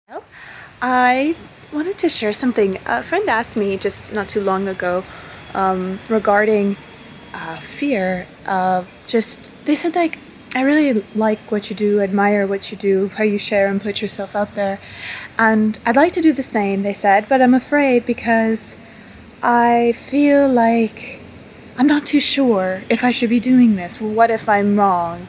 Well, I wanted to share something. A friend asked me just not too long ago regarding fear. They said, like, I really like what you do, admire what you do, how you share and put yourself out there. And I'd like to do the same, they said, but I'm afraid because I feel like I'm not too sure if I should be doing this. Well, what if I'm wrong?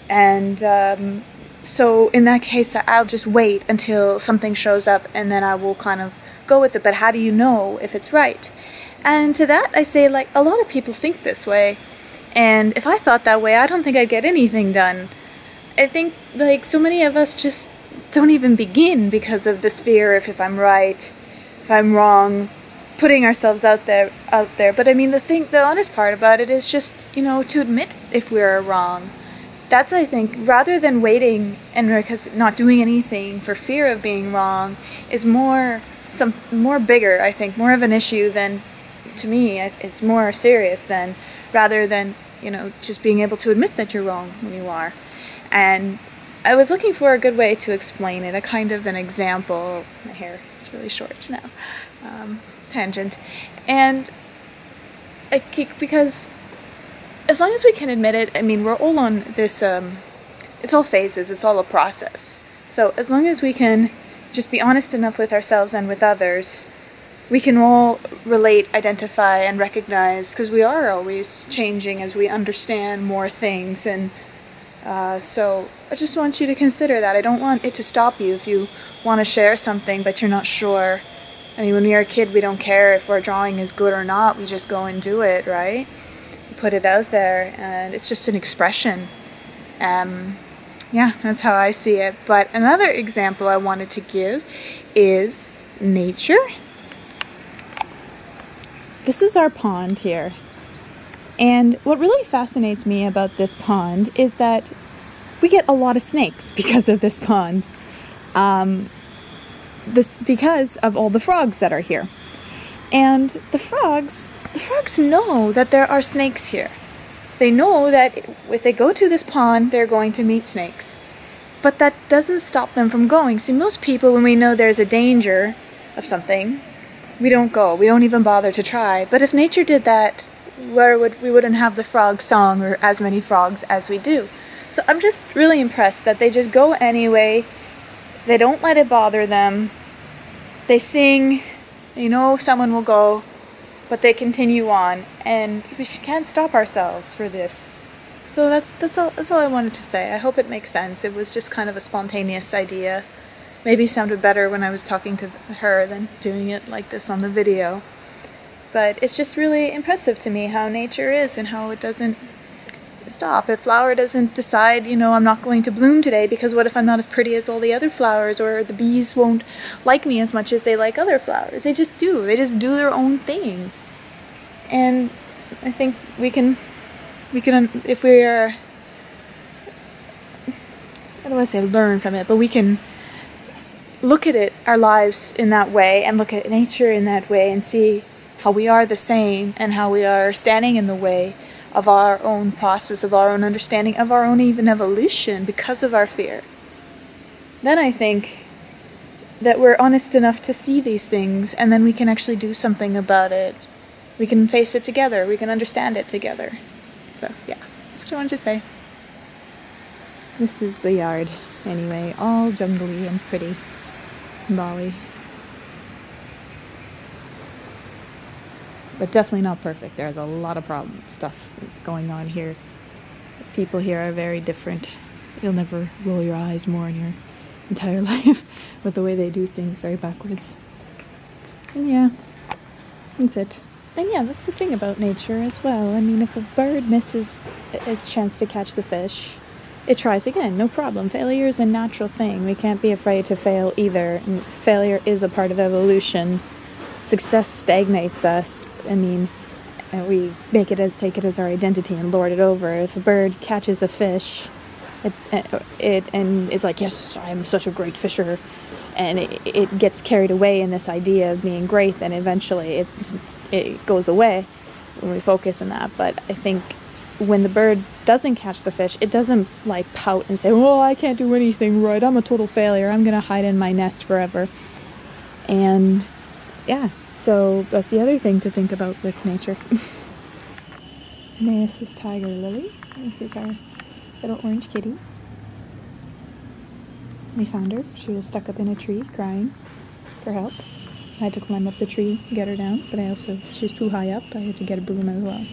And so in that case, I'll just wait until something shows up and then I will kind of go with it. But how do you know if it's right? And to that I say, like, a lot of people think this way. And if I thought that way, I don't think I'd get anything done. I think, like, so many of us just don't even begin because of this fear of if I'm right, if I'm wrong, putting ourselves out there. But I mean, the honest part about it is just, to admit if we're wrong. That's, I think, rather than waiting and because not doing anything for fear of being wrong is more bigger, I think, more of an issue than, to me, it's more serious than, rather than, just being able to admit that you're wrong when you are. And I was looking for a good way to explain it, a kind of an example. My hair is really short now. Tangent. And because as long as we can admit it, I mean, we're all on this, it's all phases, it's all a process. So as long as we can just be honest enough with ourselves and with others, we can all relate, identify, and recognize, because we are always changing as we understand more things. And so I just want you to consider that. I don't want it to stop you if you want to share something but you're not sure. I mean, when we are a kid, we don't care if our drawing is good or not. We just go and do it, right? Put it out there, and it's just an expression. Yeah, that's how I see it. But another example I wanted to give is nature. This is our pond here, and what really fascinates me about this pond is that we get a lot of snakes because of this pond. Because of all the frogs that are here. And the frogs know that there are snakes here. They know that if they go to this pond, they're going to meet snakes. But that doesn't stop them from going. See, most people, when we know there's a danger of something, we don't go. We don't even bother to try. But if nature did that, we wouldn't have the frog song or as many frogs as we do. So I'm just really impressed that they just go anyway. They don't let it bother them. They sing. They know someone will go, but they continue on, and we can't stop ourselves for this. So that's all I wanted to say. I hope it makes sense. It was just kind of a spontaneous idea. Maybe sounded better when I was talking to her than doing it like this on the video. But it's just really impressive to me how nature is and how it doesn't stop. A flower doesn't decide, I'm not going to bloom today because what if I'm not as pretty as all the other flowers, or the bees won't like me as much as they like other flowers. They just do. They just do their own thing. And I think we can, if we are, I don't want to say learn from it, but we can look at it, our lives in that way, and look at nature in that way, and see how we are the same and how we are standing in the way of our own process, of our own understanding, of our own even evolution because of our fear. Then I think that we're honest enough to see these things, and then we can actually do something about it. We can face it together. We can understand it together. So yeah, that's what I wanted to say. This is the yard, anyway, all jungly and pretty in Bali. But definitely not perfect. There's a lot of stuff going on here. People here are very different. You'll never roll your eyes more in your entire life with the way they do things, very backwards. And yeah, that's it. And yeah, that's the thing about nature as well. I mean, if a bird misses its chance to catch the fish, it tries again, no problem. Failure is a natural thing. We can't be afraid to fail either. And failure is a part of evolution. Success stagnates us. I mean, and we take it as our identity and lord it over. If a bird catches a fish, and it's like, yes, I'm such a great fisher, and it gets carried away in this idea of being great, then eventually it goes away when we focus on that. But I think when the bird doesn't catch the fish, it doesn't like pout and say, oh, I can't do anything right, I'm a total failure, I'm gonna hide in my nest forever. And yeah, so that's the other thing to think about with nature. And this is Tiger Lily. This is our little orange kitty. We found her. She was stuck up in a tree crying for help. I had to climb up the tree and get her down, but she was too high up. I had to get a broom as well.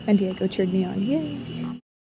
And Diego cheered me on. Yay!